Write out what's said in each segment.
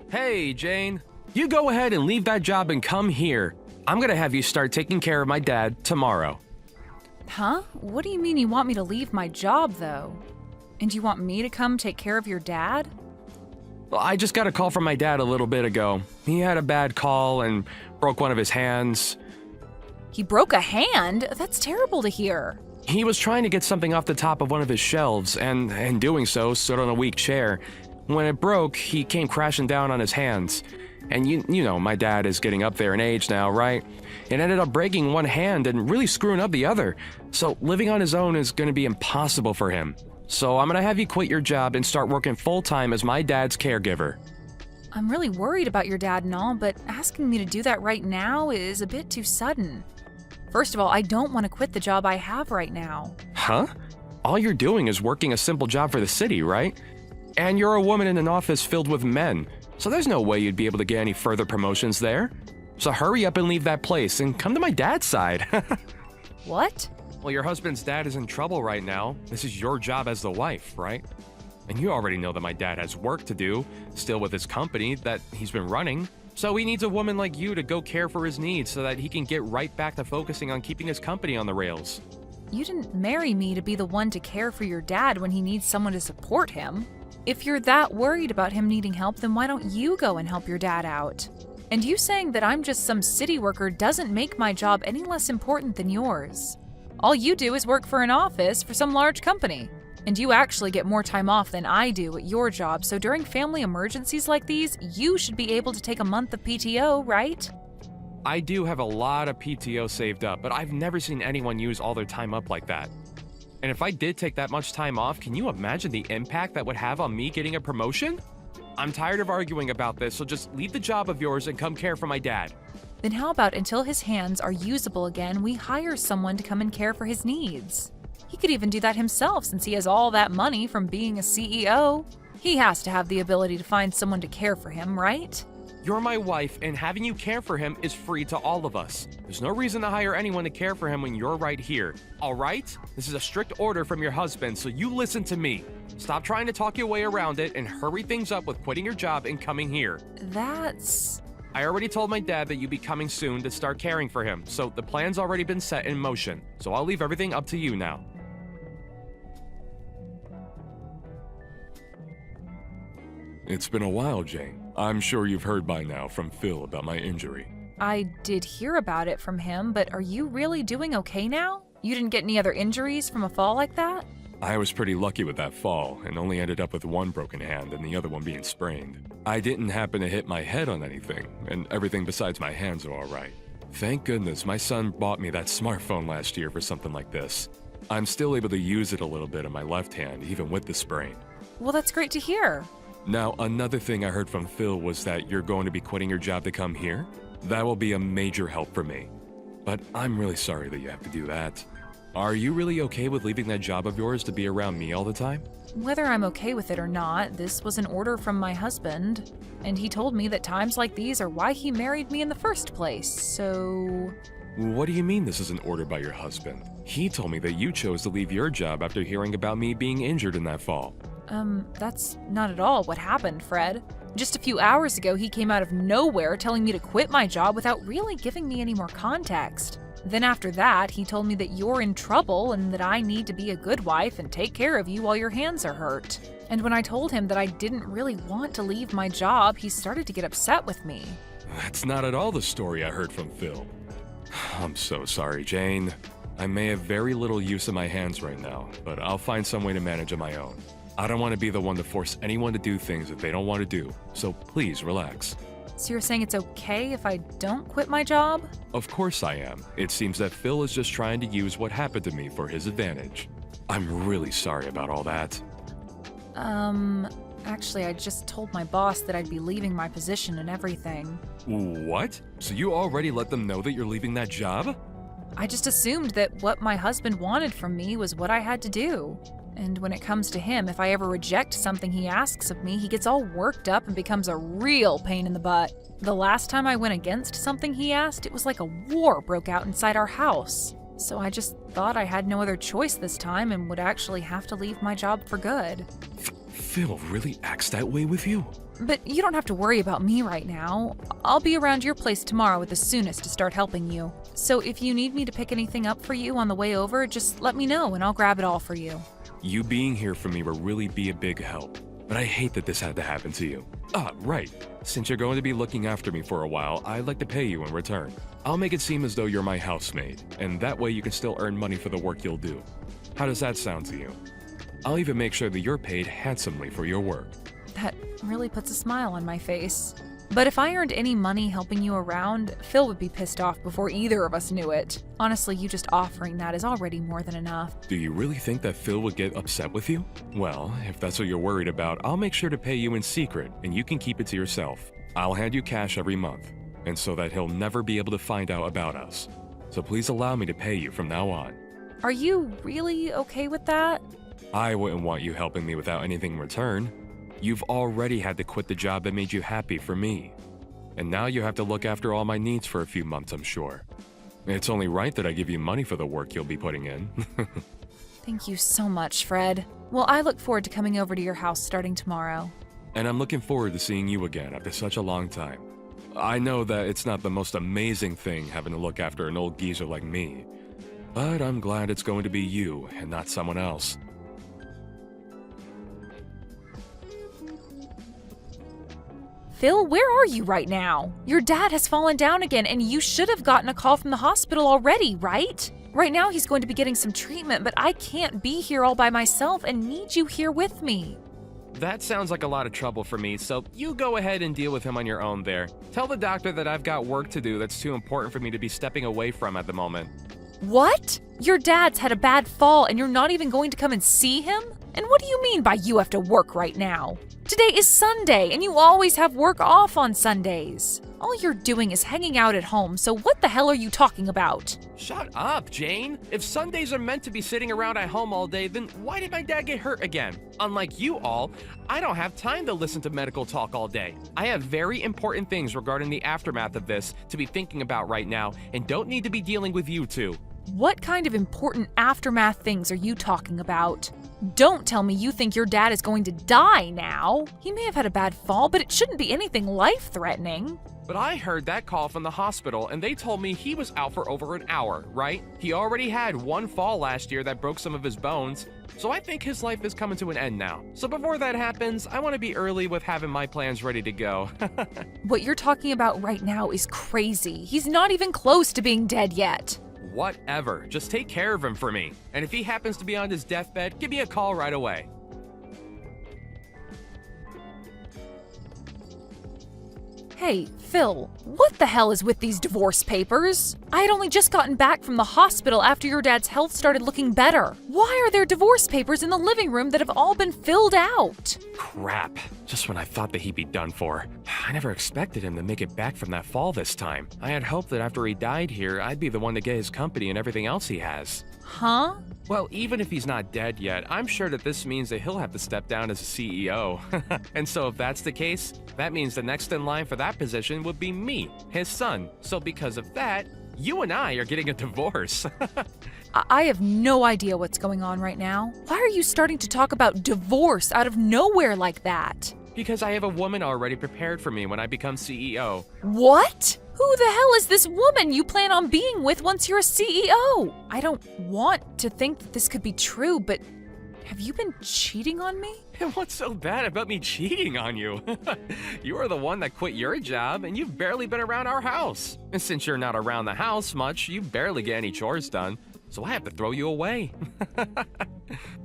Hey, Jane. You go ahead and leave that job and come here. I'm gonna have you start taking care of my dad tomorrow. Huh? What do you mean you want me to leave my job, though? And you want me to come take care of your dad? Well, I just got a call from my dad a little bit ago. He had a bad call and broke one of his hands. He broke a hand? That's terrible to hear. He was trying to get something off the top of one of his shelves, and in doing so, stood on a weak chair. When it broke, he came crashing down on his hands. And you know, my dad is getting up there in age now, right? It ended up breaking one hand and really screwing up the other. So living on his own is going to be impossible for him. So I'm going to have you quit your job and start working full-time as my dad's caregiver. I'm really worried about your dad and all, but asking me to do that right now is a bit too sudden. First of all, I don't want to quit the job I have right now. Huh? All you're doing is working a simple job for the city, right? And you're a woman in an office filled with men, so there's no way you'd be able to get any further promotions there. So hurry up and leave that place and come to my dad's side. What? Well, your husband's dad is in trouble right now. This is your job as the wife, right? And you already know that my dad has work to do, still with his company that he's been running. So he needs a woman like you to go care for his needs so that he can get right back to focusing on keeping his company on the rails. You didn't marry me to be the one to care for your dad when he needs someone to support him. If you're that worried about him needing help, then why don't you go and help your dad out? And you saying that I'm just some city worker doesn't make my job any less important than yours. All you do is work for an office for some large company. And you actually get more time off than I do at your job, so during family emergencies like these, you should be able to take a month of PTO, right? I do have a lot of PTO saved up, but I've never seen anyone use all their time up like that. And if I did take that much time off, can you imagine the impact that would have on me getting a promotion? I'm tired of arguing about this, so just leave the job of yours and come care for my dad. Then how about until his hands are usable again, we hire someone to come and care for his needs? He could even do that himself since he has all that money from being a CEO. He has to have the ability to find someone to care for him, right? You're my wife, and having you care for him is free to all of us. There's no reason to hire anyone to care for him when you're right here. All right? This is a strict order from your husband, so you listen to me. Stop trying to talk your way around it and hurry things up with quitting your job and coming here. That's... I already told my dad that you'd be coming soon to start caring for him, so the plan's already been set in motion. So I'll leave everything up to you now. It's been a while, Jane. I'm sure you've heard by now from Phil about my injury. I did hear about it from him, but are you really doing okay now? You didn't get any other injuries from a fall like that? I was pretty lucky with that fall and only ended up with one broken hand and the other one being sprained. I didn't happen to hit my head on anything, and everything besides my hands are alright. Thank goodness my son bought me that smartphone last year for something like this. I'm still able to use it a little bit on my left hand, even with the sprain. Well, that's great to hear. Now, another thing I heard from Phil was that you're going to be quitting your job to come here. That will be a major help for me. But I'm really sorry that you have to do that. Are you really okay with leaving that job of yours to be around me all the time? Whether I'm okay with it or not, this was an order from my husband, and he told me that times like these are why he married me in the first place, so... What do you mean this is an order by your husband? He told me that you chose to leave your job after hearing about me being injured in that fall. That's not at all what happened, Fred. Just a few hours ago, he came out of nowhere telling me to quit my job without really giving me any more context. Then after that, he told me that you're in trouble and that I need to be a good wife and take care of you while your hands are hurt. And when I told him that I didn't really want to leave my job, he started to get upset with me. That's not at all the story I heard from Phil. I'm so sorry, Jane. I may have very little use of my hands right now, but I'll find some way to manage on my own. I don't want to be the one to force anyone to do things that they don't want to do, so please relax. So you're saying it's okay if I don't quit my job? Of course I am. It seems that Phil is just trying to use what happened to me for his advantage. I'm really sorry about all that. Actually, I just told my boss that I'd be leaving my position and everything. What? So you already let them know that you're leaving that job? I just assumed that what my husband wanted from me was what I had to do. And when it comes to him, if I ever reject something he asks of me, he gets all worked up and becomes a real pain in the butt. The last time I went against something he asked, it was like a war broke out inside our house. So I just thought I had no other choice this time and would actually have to leave my job for good. Phil really acts that way with you? But you don't have to worry about me right now. I'll be around your place tomorrow at the soonest to start helping you. So if you need me to pick anything up for you on the way over, just let me know and I'll grab it all for you. You being here for me will really be a big help. But I hate that this had to happen to you. Ah, right. Since you're going to be looking after me for a while, I'd like to pay you in return. I'll make it seem as though you're my housemaid, and that way you can still earn money for the work you'll do. How does that sound to you? I'll even make sure that you're paid handsomely for your work. That really puts a smile on my face. But if I earned any money helping you around, Phil would be pissed off before either of us knew it. Honestly, you just offering that is already more than enough. Do you really think that Phil would get upset with you? Well, if that's what you're worried about, I'll make sure to pay you in secret, and you can keep it to yourself. I'll hand you cash every month, and so that he'll never be able to find out about us. So please allow me to pay you from now on. Are you really okay with that? I wouldn't want you helping me without anything in return. You've already had to quit the job that made you happy for me. And now you have to look after all my needs for a few months, I'm sure. It's only right that I give you money for the work you'll be putting in. Thank you so much, Fred. Well, I look forward to coming over to your house starting tomorrow. And I'm looking forward to seeing you again after such a long time. I know that it's not the most amazing thing having to look after an old geezer like me, but I'm glad it's going to be you and not someone else. Phil, where are you right now? Your dad has fallen down again and you should have gotten a call from the hospital already, right? Right now he's going to be getting some treatment, but I can't be here all by myself and need you here with me. That sounds like a lot of trouble for me, so you go ahead and deal with him on your own there. Tell the doctor that I've got work to do that's too important for me to be stepping away from at the moment. What? Your dad's had a bad fall and you're not even going to come and see him? And what do you mean by you have to work right now? Today is Sunday and you always have work off on Sundays. All you're doing is hanging out at home, so what the hell are you talking about? Shut up, Jane. If Sundays are meant to be sitting around at home all day, then why did my dad get hurt again? Unlike you all, I don't have time to listen to medical talk all day. I have very important things regarding the aftermath of this to be thinking about right now and don't need to be dealing with you two. What kind of important aftermath things are you talking about? Don't tell me you think your dad is going to die now. He may have had a bad fall, but it shouldn't be anything life-threatening. But I heard that call from the hospital and they told me he was out for over an hour, right? He already had one fall last year that broke some of his bones, so I think his life is coming to an end now. So before that happens, I want to be early with having my plans ready to go. What you're talking about right now is crazy. He's not even close to being dead yet. Whatever, just take care of him for me. And if he happens to be on his deathbed, give me a call right away. Hey, Phil, what the hell is with these divorce papers? I had only just gotten back from the hospital after your dad's health started looking better. Why are there divorce papers in the living room that have all been filled out? Crap, just when I thought that he'd be done for. I never expected him to make it back from that fall this time. I had hoped that after he died here, I'd be the one to get his company and everything else he has. Huh? Well, even if he's not dead yet, I'm sure that this means that he'll have to step down as a CEO. And so if that's the case, that means the next in line for that position would be me, his son. So because of that, you and I are getting a divorce. I have no idea what's going on right now. Why are you starting to talk about divorce out of nowhere like that? Because I have a woman already prepared for me when I become CEO. What? Who the hell is this woman you plan on being with once you're a CEO? I don't want to think that this could be true, but have you been cheating on me? And what's so bad about me cheating on you? You are the one that quit your job, and you've barely been around our house. And since you're not around the house much, you barely get any chores done. So I have to throw you away.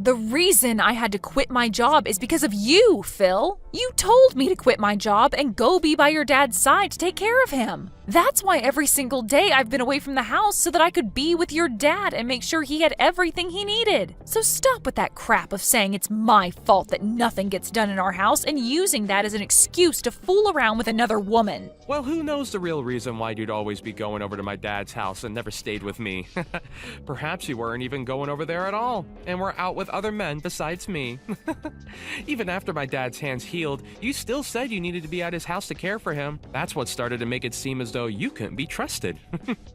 The reason I had to quit my job is because of you, Phil. You told me to quit my job and go be by your dad's side to take care of him. That's why every single day I've been away from the house so that I could be with your dad and make sure he had everything he needed. So stop with that crap of saying it's my fault that nothing gets done in our house and using that as an excuse to fool around with another woman. Well, who knows the real reason why you'd always be going over to my dad's house and never stayed with me. Perhaps you weren't even going over there at all, and were out with other men besides me. Even after my dad's hands healed, you still said you needed to be at his house to care for him. That's what started to make it seem as though you couldn't be trusted.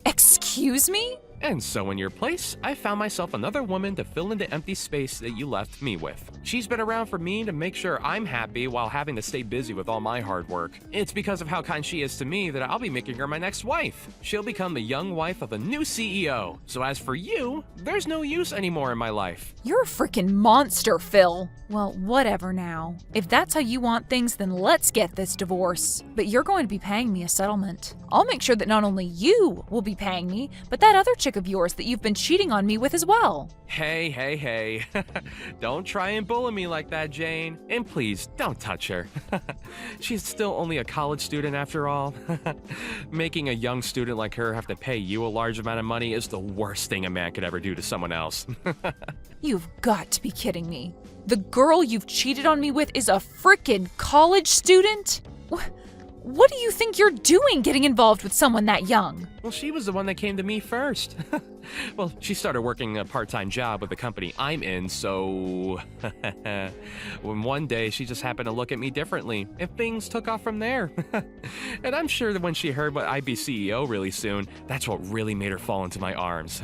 Excuse me? And so in your place, I found myself another woman to fill in the empty space that you left me with. She's been around for me to make sure I'm happy while having to stay busy with all my hard work. It's because of how kind she is to me that I'll be making her my next wife. She'll become the young wife of a new CEO. So as for you, there's no use anymore in my life. You're a freaking monster, Phil. Well, whatever now. If that's how you want things, then let's get this divorce. But you're going to be paying me a settlement. I'll make sure that not only you will be paying me, but that other chick of yours that you've been cheating on me with as well. Hey. Don't try and bully me like that, Jane. And please, don't touch her. She's still only a college student after all. Making a young student like her have to pay you a large amount of money is the worst thing a man could ever do to someone else. You've got to be kidding me. The girl you've cheated on me with is a frickin' college student? What do you think you're doing getting involved with someone that young? Well, she was the one that came to me first. Well, she started working a part-time job with the company I'm in, so... when one day she just happened to look at me differently, and things took off from there. And I'm sure that when she heard what I'd be CEO really soon, that's what really made her fall into my arms.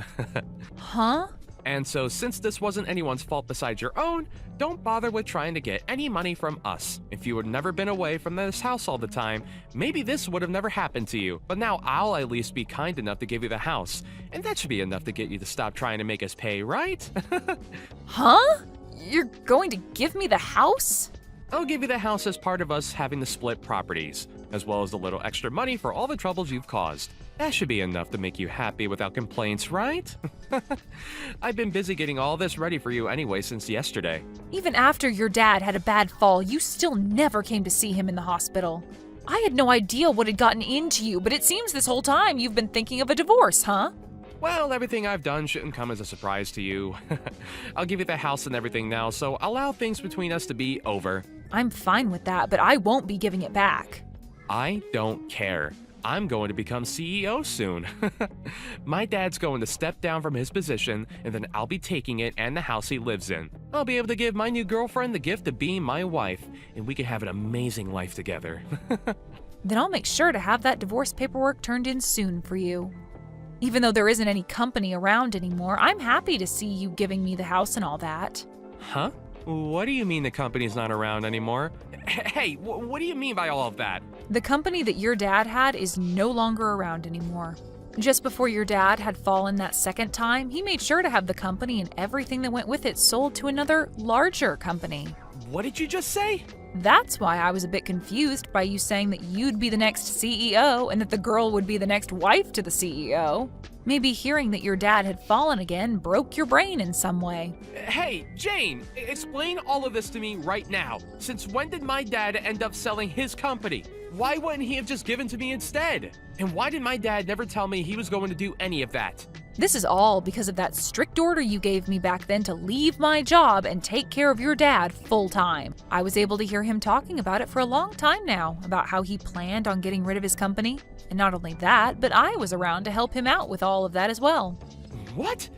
Huh? And so since this wasn't anyone's fault besides your own, don't bother with trying to get any money from us. If you had never been away from this house all the time, maybe this would have never happened to you. But now I'll at least be kind enough to give you the house. And that should be enough to get you to stop trying to make us pay, right? Huh? You're going to give me the house? I'll give you the house as part of us having to split properties, as well as a little extra money for all the troubles you've caused. That should be enough to make you happy without complaints, right? I've been busy getting all this ready for you anyway since yesterday. Even after your dad had a bad fall, you still never came to see him in the hospital. I had no idea what had gotten into you, but it seems this whole time you've been thinking of a divorce, huh? Well, everything I've done shouldn't come as a surprise to you. I'll give you the house and everything now, so allow things between us to be over. I'm fine with that, but I won't be giving it back. I don't care. I'm going to become CEO soon. My dad's going to step down from his position, and then I'll be taking it and the house he lives in. I'll be able to give my new girlfriend the gift of being my wife, and we can have an amazing life together. Then I'll make sure to have that divorce paperwork turned in soon for you. Even though there isn't any company around anymore, I'm happy to see you giving me the house and all that. Huh? What do you mean the company's not around anymore? Hey, what do you mean by all of that? The company that your dad had is no longer around anymore. Just before your dad had fallen that second time, he made sure to have the company and everything that went with it sold to another, larger company. What did you just say? That's why I was a bit confused by you saying that you'd be the next CEO and that the girl would be the next wife to the CEO. Maybe hearing that your dad had fallen again broke your brain in some way. Hey, Jane, explain all of this to me right now. Since when did my dad end up selling his company? Why wouldn't he have just given to me instead? And why did my dad never tell me he was going to do any of that? This is all because of that strict order you gave me back then to leave my job and take care of your dad full time. I was able to hear him talking about it for a long time now, about how he planned on getting rid of his company. And not only that, but I was around to help him out with all of that as well. What?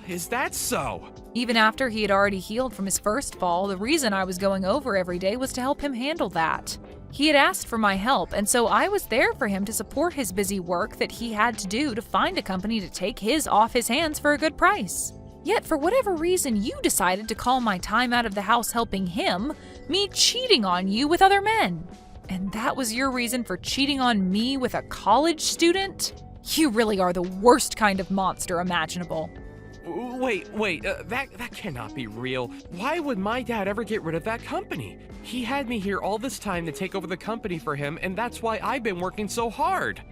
Is that so? Even after he had already healed from his first fall, the reason I was going over every day was to help him handle that. He had asked for my help, and so I was there for him to support his busy work that he had to do to find a company to take his off his hands for a good price. Yet for whatever reason, you decided to call my time out of the house helping him me cheating on you with other men. And that was your reason for cheating on me with a college student? You really are the worst kind of monster imaginable. Wait, that cannot be real. Why would my dad ever get rid of that company? He had me here all this time to take over the company for him, and that's why I've been working so hard.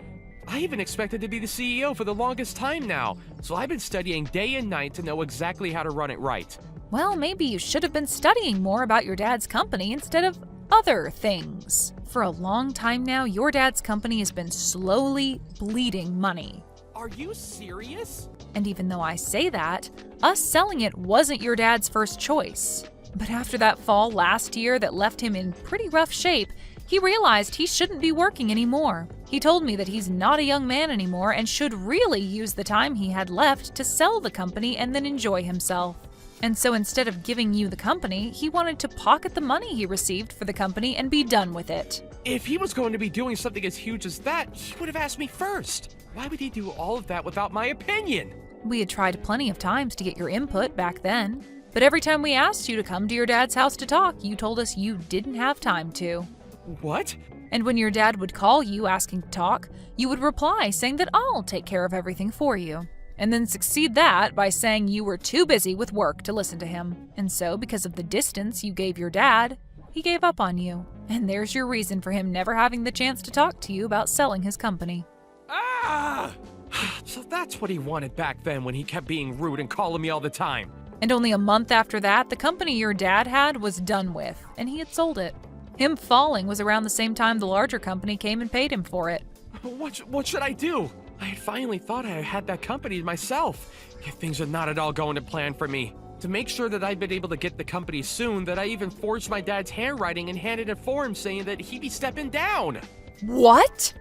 I even expected to be the CEO for the longest time now, so I've been studying day and night to know exactly how to run it right. Well, maybe you should have been studying more about your dad's company instead of other things. For a long time now, your dad's company has been slowly bleeding money. Are you serious? And even though I say that, us selling it wasn't your dad's first choice. But after that fall last year that left him in pretty rough shape, he realized he shouldn't be working anymore. He told me that he's not a young man anymore and should really use the time he had left to sell the company and then enjoy himself. And so instead of giving you the company, he wanted to pocket the money he received for the company and be done with it. If he was going to be doing something as huge as that, he would have asked me first. Why would he do all of that without my opinion? We had tried plenty of times to get your input back then, but every time we asked you to come to your dad's house to talk, you told us you didn't have time to. What? And when your dad would call you asking to talk, you would reply saying that I'll take care of everything for you. And then succeed that by saying you were too busy with work to listen to him. And so, because of the distance you gave your dad, he gave up on you. And there's your reason for him never having the chance to talk to you about selling his company. Ah! So that's what he wanted back then when he kept being rude and calling me all the time. And only a month after that, the company your dad had was done with, and he had sold it. Him falling was around the same time the larger company came and paid him for it. What should I do? I had finally thought I had that company myself. Yet things are not at all going to plan for me. To make sure that I'd been able to get the company soon, that I even forged my dad's handwriting and handed it for him saying that he'd be stepping down. What?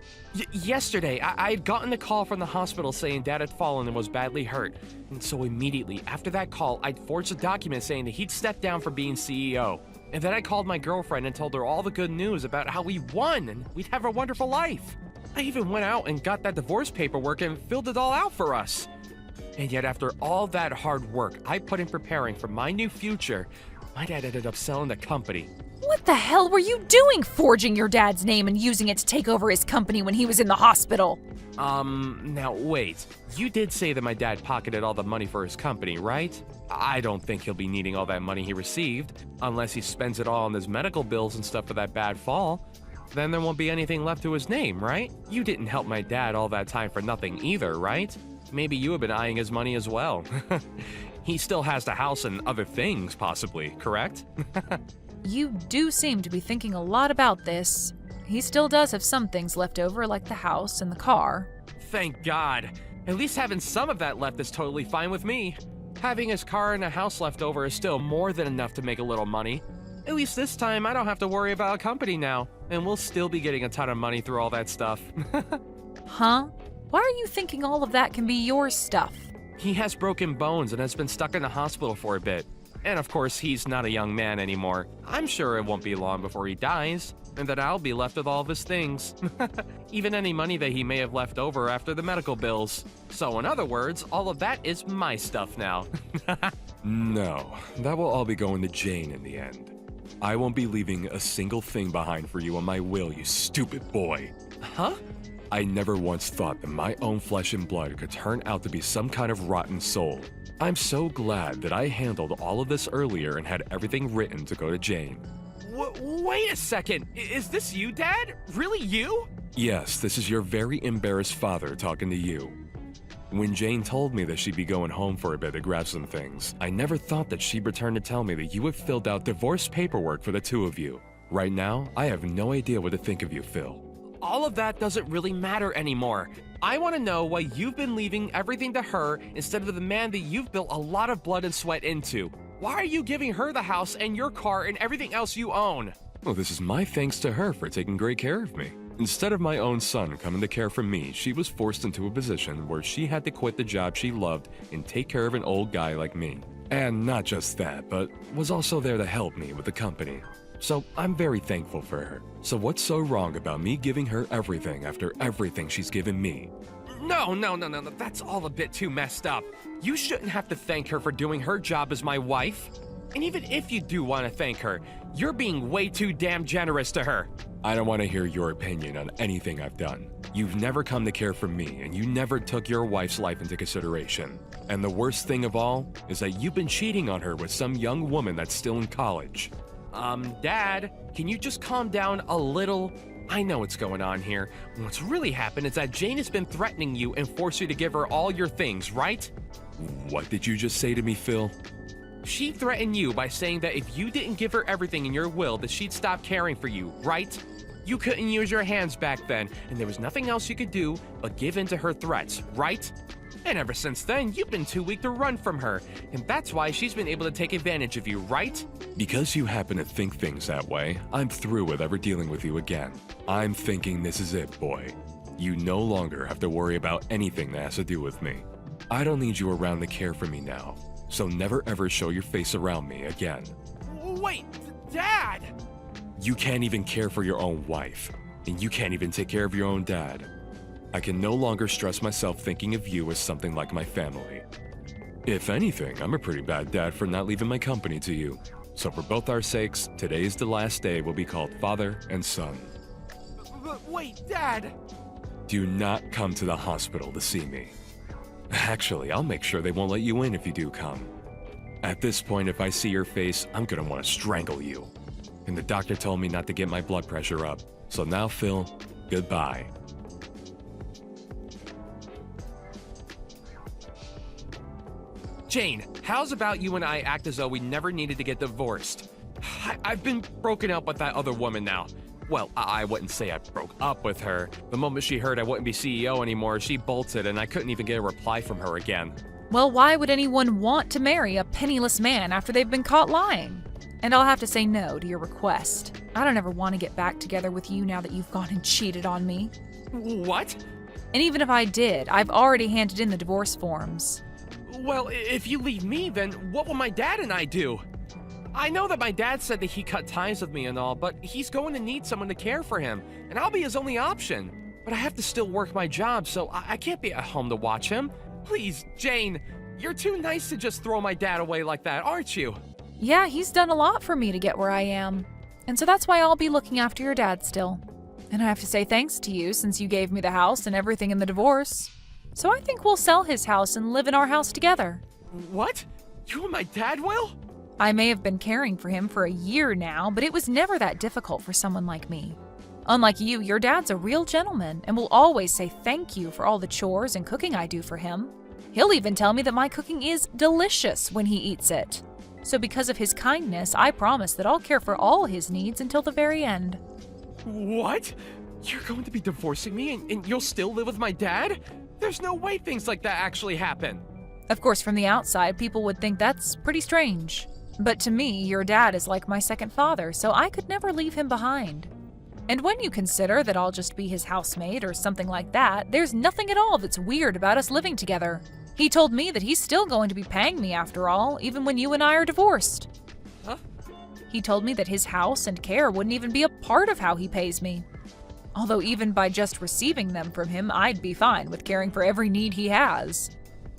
Yesterday, I had gotten a call from the hospital saying Dad had fallen and was badly hurt. And so immediately after that call, I'd forged a document saying that he'd step down from being CEO. And then I called my girlfriend and told her all the good news about how we won and we'd have a wonderful life. I even went out and got that divorce paperwork and filled it all out for us. And yet after all that hard work I put in preparing for my new future, my dad ended up selling the company. What the hell were you doing forging your dad's name and using it to take over his company when he was in the hospital? Now wait. You did say that my dad pocketed all the money for his company, right? I don't think he'll be needing all that money he received, unless he spends it all on his medical bills and stuff for that bad fall. Then there won't be anything left to his name, right? You didn't help my dad all that time for nothing either, right? Maybe you have been eyeing his money as well. He still has the house and other things, possibly, correct? You do seem to be thinking a lot about this. He still does have some things left over, like the house and the car. Thank God. At least having some of that left is totally fine with me. Having his car and a house left over is still more than enough to make a little money. At least this time, I don't have to worry about a company now, and we'll still be getting a ton of money through all that stuff. Huh? Why are you thinking all of that can be your stuff? He has broken bones and has been stuck in the hospital for a bit. And of course, he's not a young man anymore. I'm sure it won't be long before he dies, and that I'll be left with all of his things. Even any money that he may have left over after the medical bills. So in other words, all of that is my stuff now. No, that will all be going to Jane in the end. I won't be leaving a single thing behind for you on my will, you stupid boy. Huh? I never once thought that my own flesh and blood could turn out to be some kind of rotten soul. I'm so glad that I handled all of this earlier and had everything written to go to Jane. Wait a second. Is this you, Dad? Really you? Yes, this is your very embarrassed father talking to you. When Jane told me that she'd be going home for a bit to grab some things, I never thought that she'd return to tell me that you had filled out divorce paperwork for the two of you. Right now, I have no idea what to think of you, Phil. All of that doesn't really matter anymore. I want to know why you've been leaving everything to her instead of the man that you've built a lot of blood and sweat into. Why are you giving her the house and your car and everything else you own? Well, this is my thanks to her for taking great care of me. Instead of my own son coming to care for me, she was forced into a position where she had to quit the job she loved and take care of an old guy like me. And not just that, but was also there to help me with the company. So I'm very thankful for her. So what's so wrong about me giving her everything after everything she's given me? No, that's all a bit too messed up. You shouldn't have to thank her for doing her job as my wife. And even if you do want to thank her, you're being way too damn generous to her. I don't want to hear your opinion on anything I've done. You've never come to care for me, and you never took your wife's life into consideration. And the worst thing of all is that you've been cheating on her with some young woman that's still in college. Dad, can you just calm down a little? I know what's going on here. What's really happened is that Jane has been threatening you and forced you to give her all your things, right? What did you just say to me, Phil? She threatened you by saying that if you didn't give her everything in your will, that she'd stop caring for you, right? You couldn't use your hands back then, and there was nothing else you could do but give in to her threats, right? And ever since then, you've been too weak to run from her, and that's why she's been able to take advantage of you, right? Because you happen to think things that way, I'm through with ever dealing with you again. I'm thinking this is it, boy. You no longer have to worry about anything that has to do with me. I don't need you around to care for me now, so never ever show your face around me again. Wait, Dad! You can't even care for your own wife, and you can't even take care of your own dad. I can no longer stress myself thinking of you as something like my family. If anything, I'm a pretty bad dad for not leaving my company to you. So for both our sakes, today is the last day we'll be called father and son. But wait, Dad! Do not come to the hospital to see me. Actually, I'll make sure they won't let you in if you do come. At this point, if I see your face, I'm gonna want to strangle you. And the doctor told me not to get my blood pressure up. So now, Phil, goodbye. Jane, how's about you and I act as though we never needed to get divorced? I've been broken up with that other woman now. Well, I wouldn't say I broke up with her. The moment she heard I wouldn't be CEO anymore, she bolted and I couldn't even get a reply from her again. Well, why would anyone want to marry a penniless man after they've been caught lying? And I'll have to say no to your request. I don't ever want to get back together with you now that you've gone and cheated on me. What? And even if I did, I've already handed in the divorce forms. Well, if you leave me, then what will my dad and I do? I know that my dad said that he cut ties with me and all, but he's going to need someone to care for him, and I'll be his only option. But I have to still work my job, so I can't be at home to watch him. Please, Jane, you're too nice to just throw my dad away like that, aren't you? Yeah, he's done a lot for me to get where I am. And so that's why I'll be looking after your dad still. And I have to say thanks to you since you gave me the house and everything in the divorce. So I think we'll sell his house and live in our house together. What? You and my dad will? I may have been caring for him for a year now, but it was never that difficult for someone like me. Unlike you, your dad's a real gentleman and will always say thank you for all the chores and cooking I do for him. He'll even tell me that my cooking is delicious when he eats it. So because of his kindness, I promise that I'll care for all his needs until the very end. What? You're going to be divorcing me and you'll still live with my dad? There's no way things like that actually happen. Of course, from the outside, people would think that's pretty strange. But to me, your dad is like my second father, so I could never leave him behind. And when you consider that I'll just be his housemate or something like that, there's nothing at all that's weird about us living together. He told me that he's still going to be paying me after all, even when you and I are divorced. Huh? He told me that his house and care wouldn't even be a part of how he pays me. Although even by just receiving them from him, I'd be fine with caring for every need he has.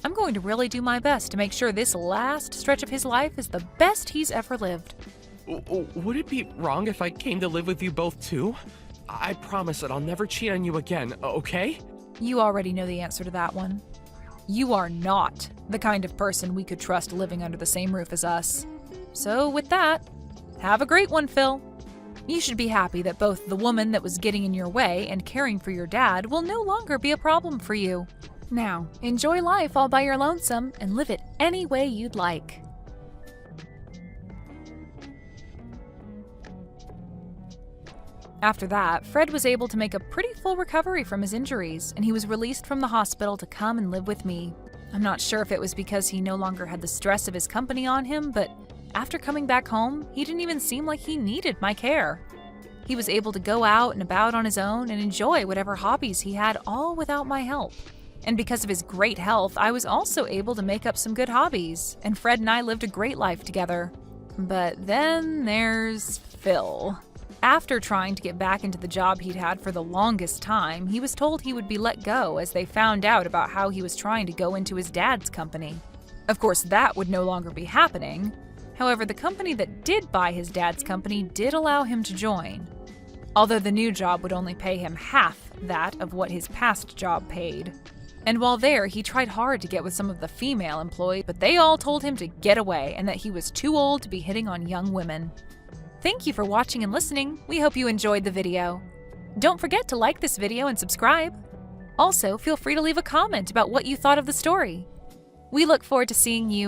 I'm going to really do my best to make sure this last stretch of his life is the best he's ever lived. Would it be wrong if I came to live with you both too? I promise that I'll never cheat on you again, okay? You already know the answer to that one. You are not the kind of person we could trust living under the same roof as us. So with that, have a great one, Phil. You should be happy that both the woman that was getting in your way and caring for your dad will no longer be a problem for you. Now, enjoy life all by your lonesome and live it any way you'd like. After that, Fred was able to make a pretty full recovery from his injuries, and he was released from the hospital to come and live with me. I'm not sure if it was because he no longer had the stress of his company on him, but after coming back home, he didn't even seem like he needed my care. He was able to go out and about on his own and enjoy whatever hobbies he had, all without my help. And because of his great health, I was also able to make up some good hobbies, and Fred and I lived a great life together. But then there's Phil. After trying to get back into the job he'd had for the longest time, he was told he would be let go as they found out about how he was trying to go into his dad's company. Of course, that would no longer be happening. However, the company that did buy his dad's company did allow him to join, although the new job would only pay him half that of what his past job paid. And while there, he tried hard to get with some of the female employees, but they all told him to get away and that he was too old to be hitting on young women. Thank you for watching and listening. We hope you enjoyed the video. Don't forget to like this video and subscribe. Also, feel free to leave a comment about what you thought of the story. We look forward to seeing you